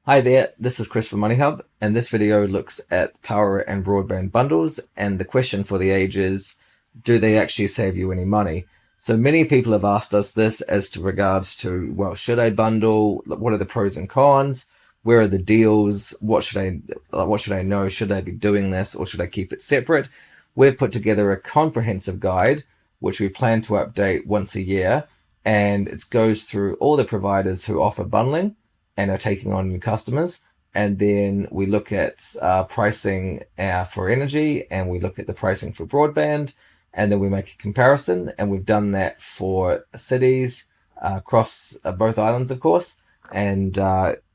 Hi there, this is Chris from MoneyHub, and this video looks at Power and Broadband Bundles, and the question for the age is, do they actually save you any money? So many people have asked us this as to regards to, well, should I bundle? What are the pros and cons? Where are the deals? What should I know? Should I be doing this or should I keep it separate? We've put together a comprehensive guide, which we plan to update once a year, and it goes through all the providers who offer bundling and are taking on new customers. And then we look at pricing for energy, and we look at the pricing for broadband, and then we make a comparison. And we've done that for cities across both islands, of course. And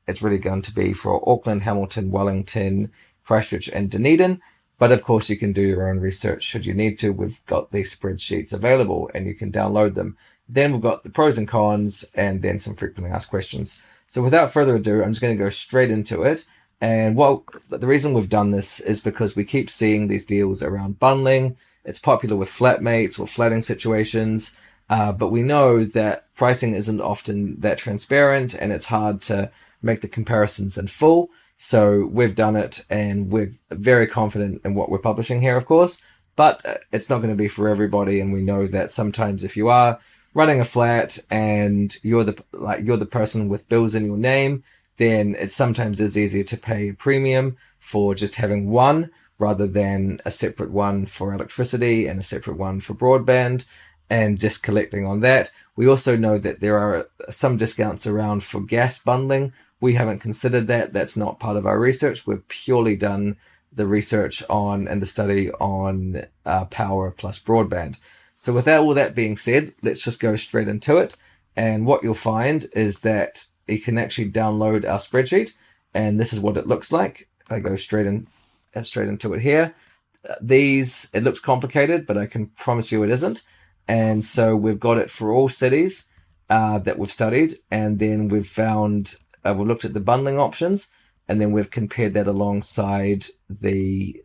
it's really going to be for Auckland, Hamilton, Wellington, Christchurch, and Dunedin. But of course, you can do your own research should you need to. We've got these spreadsheets available, and you can download them. Then we've got the pros and cons, and then some frequently asked questions. So without further ado, I'm just going to go straight into it. And the reason we've done this is because we keep seeing these deals around bundling. It's popular with flatmates or flatting situations, but we know that pricing isn't often that transparent, and it's hard to make the comparisons in full. So we've done it, and we're very confident in what we're publishing here, of course, but it's not going to be for everybody. And we know that sometimes if you are running a flat and you're the person with bills in your name, then it sometimes is easier to pay a premium for just having one rather than a separate one for electricity and a separate one for broadband and just collecting on that. We also know that there are some discounts around for gas bundling. We haven't considered that. That's not part of our research. We've purely done the research on and the study on power plus broadband. So with all that being said, let's just go straight into it. And what you'll find is that you can actually download our spreadsheet, and this is what it looks like. If I go straight into it here, it looks complicated, but I can promise you it isn't. And so we've got it for all cities that we've studied, and then we've looked at the bundling options, and then we've compared that alongside the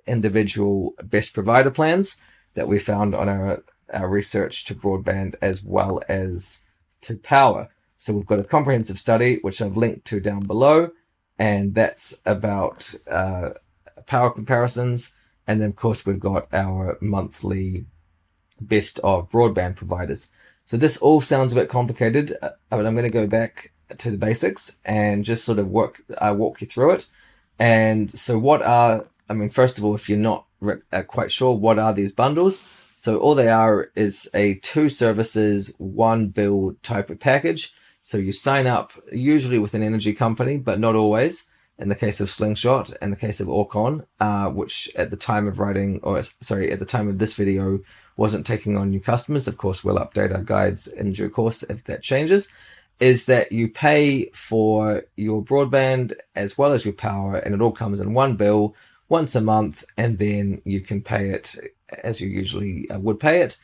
individual best provider plans that we found on our research to broadband as well as to power. So we've got a comprehensive study, which I've linked to down below, and that's about power comparisons. And then, of course, we've got our monthly best of broadband providers. So this all sounds a bit complicated, but I'm going to go back to the basics and just sort of walk you through it. And so first of all, if you're not quite sure, what are these bundles? So all they are is a 2 services, 1 bill type of package. So you sign up usually with an energy company, but not always. In the case of Slingshot, in the case of Orcon, which at the time of this video wasn't taking on new customers. Of course, we'll update our guides in due course if that changes. Is that you pay for your broadband as well as your power, and it all comes in one bill once a month, and then you can pay it as you usually would pay it.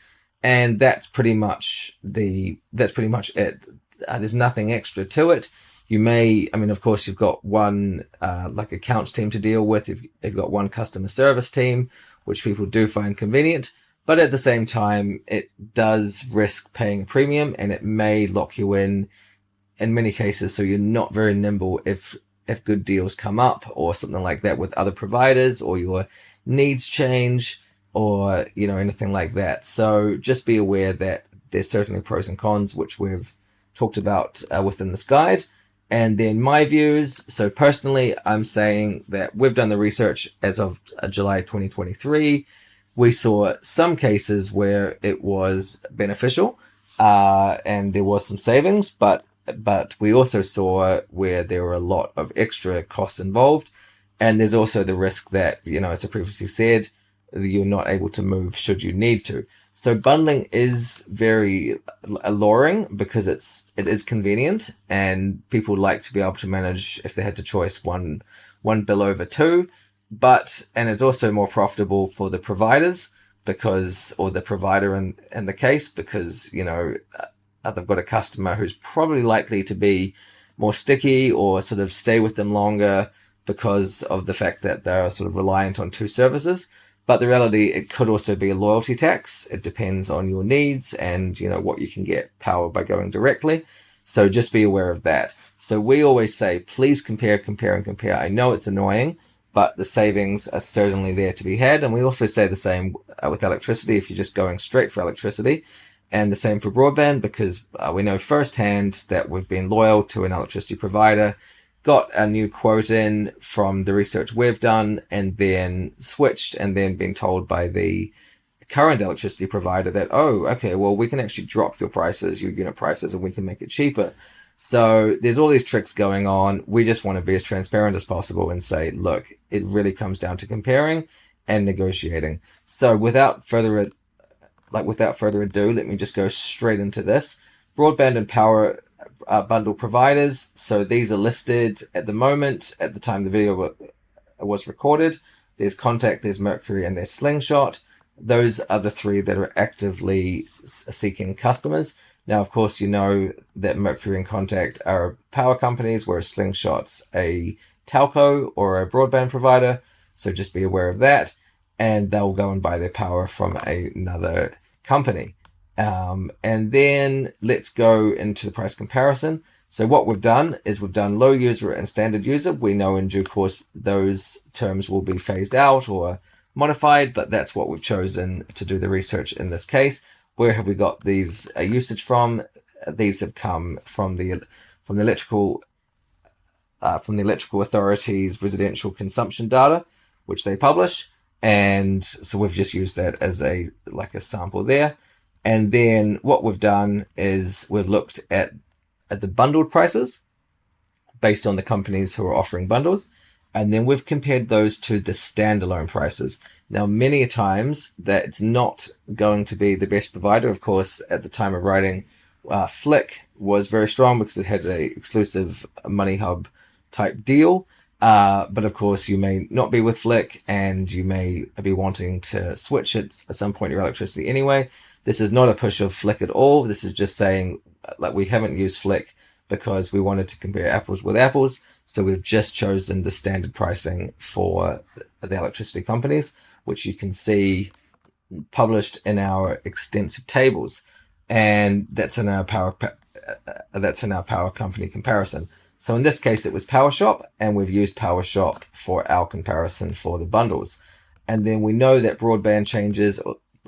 And that's pretty much it. There's nothing extra to it. Of course, you've got one accounts team to deal with. You've got one customer service team, which people do find convenient. But at the same time, it does risk paying a premium, and it may lock you in many cases. So you're not very nimble if good deals come up or something like that with other providers, or your needs change, or anything like that. So just be aware that there's certainly pros and cons, which we've talked about within this guide. And then my views. So personally, I'm saying that we've done the research as of July 2023. We saw some cases where it was beneficial and there was some savings, but we also saw where there were a lot of extra costs involved. And there's also the risk that, as I previously said, you're not able to move should you need to. So bundling is very alluring because it is convenient, and people like to be able to manage, if they had to choice, one bill over 2. And it's also more profitable for the providers or the provider in the case, because, they've got a customer who's probably likely to be more sticky or sort of stay with them longer because of the fact that they're sort of reliant on 2 services. But the reality, it could also be a loyalty tax. It depends on your needs and, what you can get power by going directly. So just be aware of that. So we always say, please compare, compare, and compare. I know it's annoying, but the savings are certainly there to be had. And we also say the same with electricity if you're just going straight for electricity. And the same for broadband, because we know firsthand that we've been loyal to an electricity provider, got a new quote in from the research we've done, and then switched, and then been told by the current electricity provider that, oh, okay, well, we can actually drop your prices, your unit prices, and we can make it cheaper. So there's all these tricks going on. We just want to be as transparent as possible and say, look, it really comes down to comparing and negotiating. So without further ado, let me just go straight into this. Broadband and power bundle providers. So these are listed at the moment, at the time the video was recorded. There's Contact, there's Mercury, and there's Slingshot. Those are the three that are actively seeking customers. Now, of course, you know that Mercury and Contact are power companies, whereas Slingshot's a telco or a broadband provider. So just be aware of that. And they'll go and buy their power from another company. And then let's go into the price comparison. So what we've done is we've done low user and standard user. We know in due course those terms will be phased out or modified, but that's what we've chosen to do the research in this case. Where have we got these usage from? These have come from the electrical authority's residential consumption data, which they publish. And so we've just used that as a sample there. And then what we've done is we've looked at the bundled prices based on the companies who are offering bundles. And then we've compared those to the standalone prices. Now, many times that's not going to be the best provider. Of course, at the time of writing, Flick was very strong because it had an exclusive MoneyHub type deal. But of course, you may not be with Flick and you may be wanting to switch at some point your electricity anyway. This is not a push of Flick at all. This is just saying we haven't used Flick because we wanted to compare apples with apples. So we've just chosen the standard pricing for the electricity companies, which you can see published in our extensive tables. And that's in our power company comparison. So in this case, it was PowerShop, and we've used PowerShop for our comparison for the bundles. And then we know that broadband changes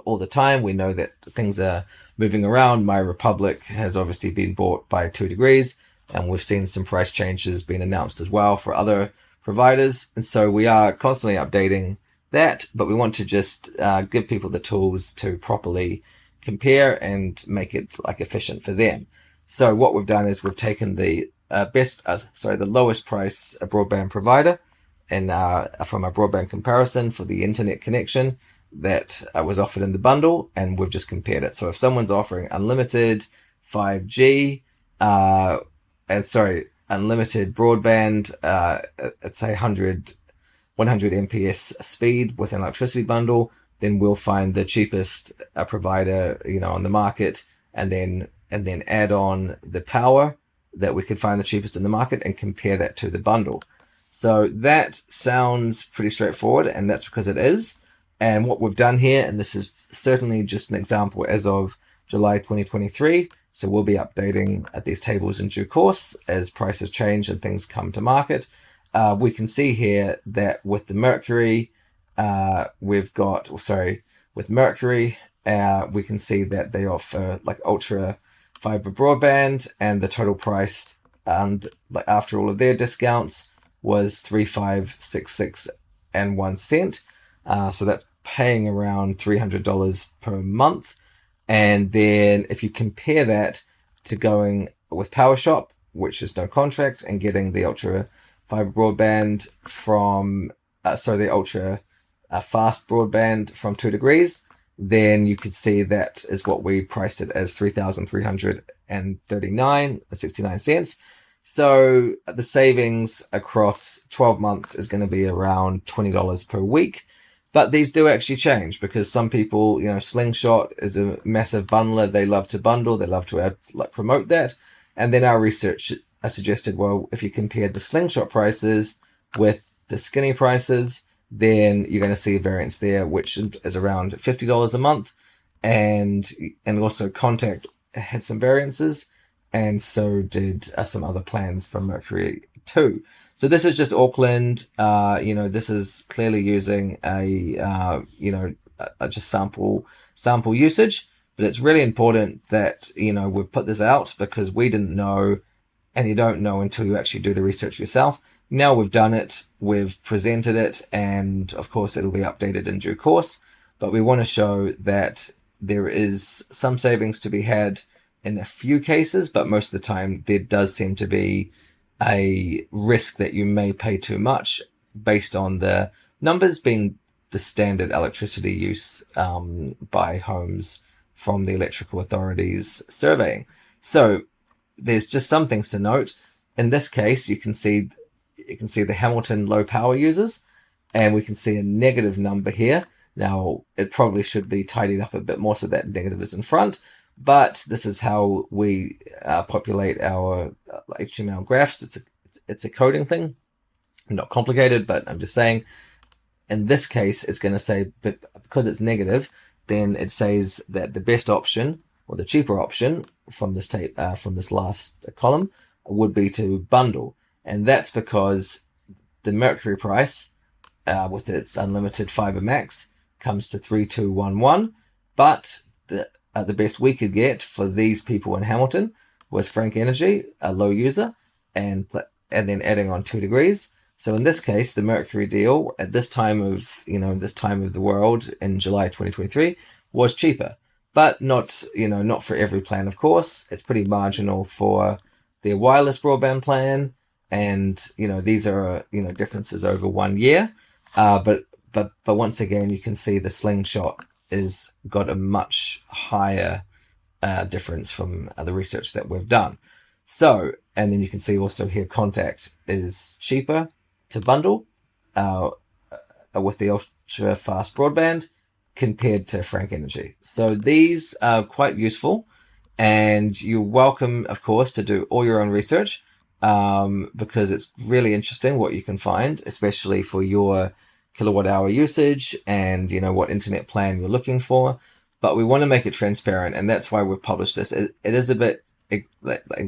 all the time. We know that things are moving around. My Republic has obviously been bought by 2 Degrees, and we've seen some price changes being announced as well for other providers. And so we are constantly updating that, but we want to just give people the tools to properly compare and make it efficient for them. So what we've done is we've taken the lowest price broadband provider and from a broadband comparison for the internet connection that was offered in the bundle, and we've just compared it. So if someone's offering unlimited 5G unlimited broadband at say 100 Mbps speed with an electricity bundle, then we'll find the cheapest provider on the market, and then add on the power that we could find the cheapest in the market and compare that to the bundle. So that sounds pretty straightforward, and that's because it is. And what we've done here, and this is certainly just an example as of July 2023, so we'll be updating these tables in due course as prices change and things come to market. We can see here that with the Mercury, we can see that they offer ultra fiber broadband, and the total price and after all of their discounts was $3,566 and 1 cent. So that's paying around $300 per month. And then if you compare that to going with PowerShop, which is no contract, and getting the ultra fiber broadband from the ultra fast broadband from 2 Degrees, then you could see that is what we priced it as $3,339.69. So the savings across 12 months is going to be around $20 per week. But these do actually change because some people, Slingshot is a massive bundler. They love to bundle. They love to promote that. And then our research suggested, well, if you compared the Slingshot prices with the skinny prices, then you're going to see a variance there, which is around $50 a month. And also Contact had some variances. and so did some other plans from Mercury too. So this is just Auckland. This is clearly using just sample usage, but it's really important that we've put this out because we didn't know, and you don't know until you actually do the research yourself. Now we've done it, we've presented it, and of course it'll be updated in due course. But we want to show that there is some savings to be had in a few cases, but most of the time there does seem to be a risk that you may pay too much based on the numbers being the standard electricity use by homes from the electrical authorities surveying. So there's just some things to note. In this case, you can see the Hamilton low power users, and we can see a negative number here. Now, it probably should be tidied up a bit more so that negative is in front, but this is how we populate our HTML graphs. It's a coding thing, not complicated, but I'm just saying, in this case, it's going to say, but because it's negative, then it says that the best option or the cheaper option from this last column would be to bundle, and that's because the Mercury price with its unlimited fiber max comes to 3211, but the best we could get for these people in Hamilton was Frank Energy, a low user, and then adding on 2 degrees. So in this case, the Mercury deal at this time of the world in July 2023 was cheaper, but not for every plan, of course. It's pretty marginal for their wireless broadband plan, and these are differences over 1 year. But once again, you can see the Slingshot is got a much higher difference from the research that we've done. So, and then you can see also here Contact is cheaper to bundle with the ultra fast broadband compared to Frank Energy. So these are quite useful, and you're welcome, of course, to do all your own research because it's really interesting what you can find, especially for your kilowatt hour usage and what internet plan you're looking for. But we want to make it transparent, and that's why we've published this. It is a bit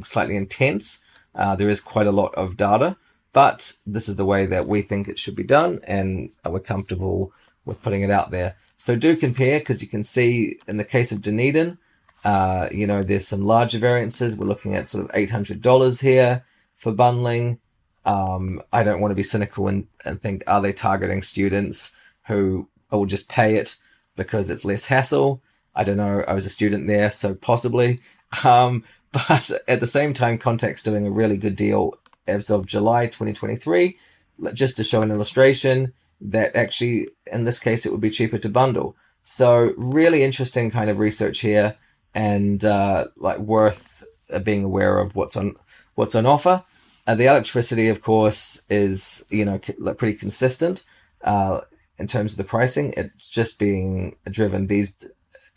slightly intense. There is quite a lot of data, but this is the way that we think it should be done, and we're comfortable with putting it out there. So do compare, because you can see in the case of Dunedin, there's some larger variances. We're looking at sort of $800 here for bundling. I don't want to be cynical and think, are they targeting students who will just pay it because it's less hassle? I don't know. I was a student there, so possibly. But at the same time, Contact's doing a really good deal as of July 2023, just to show an illustration that actually, in this case, it would be cheaper to bundle. So really interesting kind of research here, and worth being aware of what's on offer. The electricity, of course, is pretty consistent in terms of the pricing. It's just being driven. These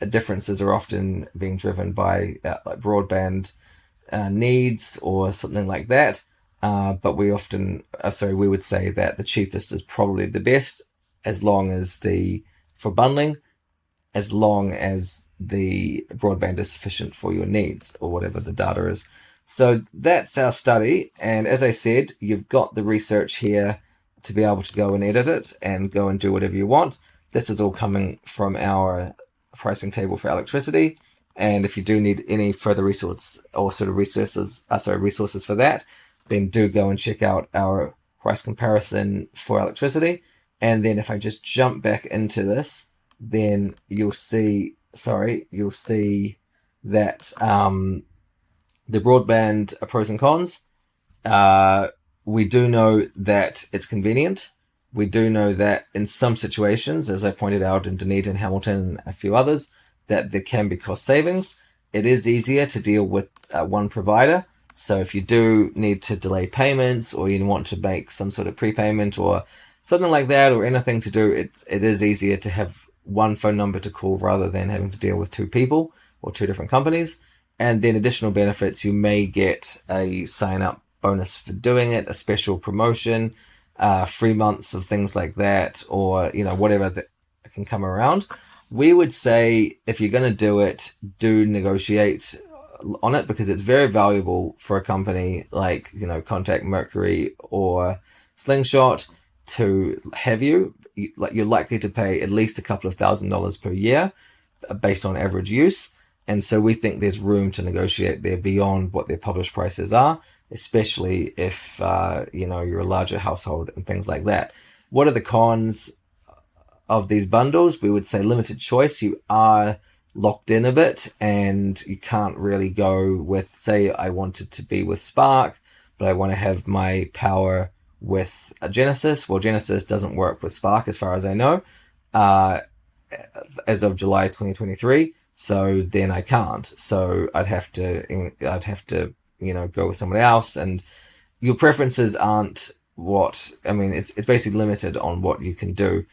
differences are often being driven by broadband needs or something like that. But we would say that the cheapest is probably the best, as long as for bundling, as long as the broadband is sufficient for your needs or whatever the data is. So that's our study. And as I said, you've got the research here to be able to go and edit it and go and do whatever you want. This is all coming from our pricing table for electricity. And if you do need any further resources for that, then do go and check out our price comparison for electricity. And then if I just jump back into this, then you'll see that the broadband pros and cons. We do know that it's convenient. We do know that in some situations, as I pointed out in Dunedin, Hamilton, and a few others, that there can be cost savings. It is easier to deal with one provider. So if you do need to delay payments, or you want to make some sort of prepayment or something like that, or anything to do, it is easier to have one phone number to call rather than having to deal with two people or two different companies. And then additional benefits, you may get a sign-up bonus for doing it, a special promotion, 3 months of things like that, or whatever that can come around. We would say if you're going to do it, do negotiate on it, because it's very valuable for a company like, contact Mercury or Slingshot to have you. You're likely to pay at least a couple of $1,000s per year based on average use. And so we think there's room to negotiate there beyond what their published prices are, especially if, you're a larger household and things like that. What are the cons of these bundles? We would say limited choice. You are locked in a bit, and you can't really go with, say, I wanted to be with Spark, but I want to have my power with a Genesis. Well, Genesis doesn't work with Spark as far as I know, as of July 2023. So then I can't. So I'd have to, go with someone else. And your preferences aren't it's basically limited on what you can do.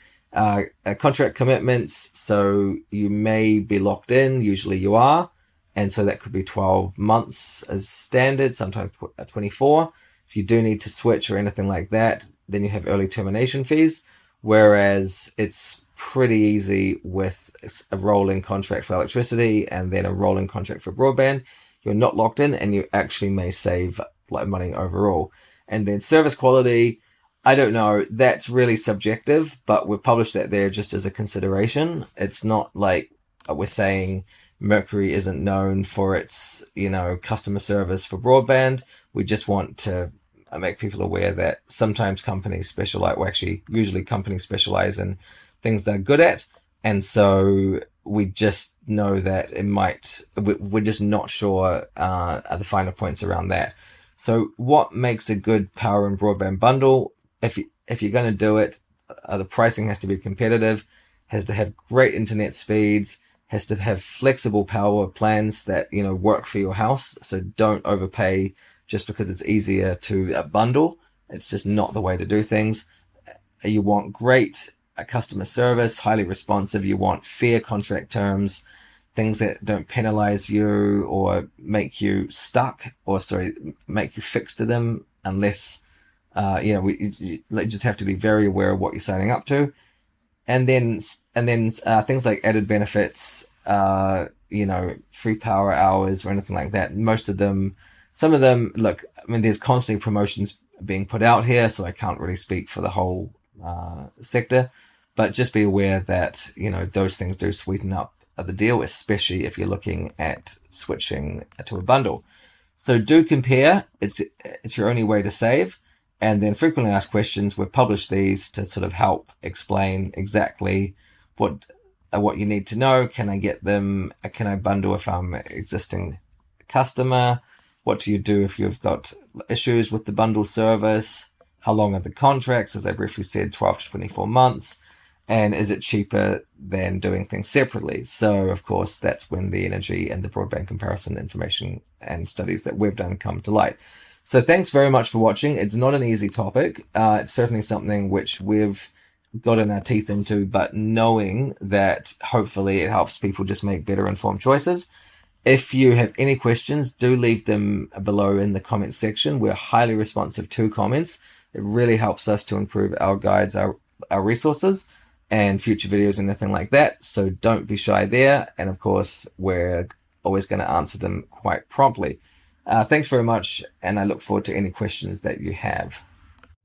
Contract commitments, so you may be locked in, usually you are, and so that could be 12 months as standard, sometimes 24. If you do need to switch or anything like that, then you have early termination fees, whereas it's pretty easy with a rolling contract for electricity and then a rolling contract for broadband. You're not locked in, and you actually may save money overall. And then service quality, I don't know, that's really subjective, but we've published that there just as a consideration. It's not like we're saying Mercury isn't known for its, customer service for broadband. We just want to make people aware that sometimes companies usually companies specialize in things they're good at. And so we just know that we're just not sure the finer points around that. So what makes a good power and broadband bundle? If you're going to do it, the pricing has to be competitive, has to have great internet speeds, has to have flexible power plans that work for your house. So don't overpay just because it's easier to bundle. It's just not the way to do things. You want great customer service, highly responsive. You want fair contract terms, things that don't penalize you or make you make you fixed to them unless. You just have to be very aware of what you're signing up to, and then things like added benefits, free power hours or anything like that. Some of them, there's constantly promotions being put out here, so I can't really speak for the whole sector, but just be aware that those things do sweeten up the deal, especially if you're looking at switching to a bundle. So do compare. It's your only way to save. And then frequently asked questions, we've published these to sort of help explain exactly what you need to know. Can I get them? Can I bundle if I'm an existing customer? What do you do if you've got issues with the bundle service? How long are the contracts? As I briefly said, 12 to 24 months. And is it cheaper than doing things separately? So, of course, that's when the energy and the broadband comparison information and studies that we've done come to light. So thanks very much for watching. It's not an easy topic. It's certainly something which we've gotten our teeth into, but knowing that hopefully it helps people just make better informed choices. If you have any questions, do leave them below in the comments section. We're highly responsive to comments. It really helps us to improve our guides, our resources, and future videos and anything like that. So don't be shy there. And of course, we're always going to answer them quite promptly. Thanks very much, and I look forward to any questions that you have.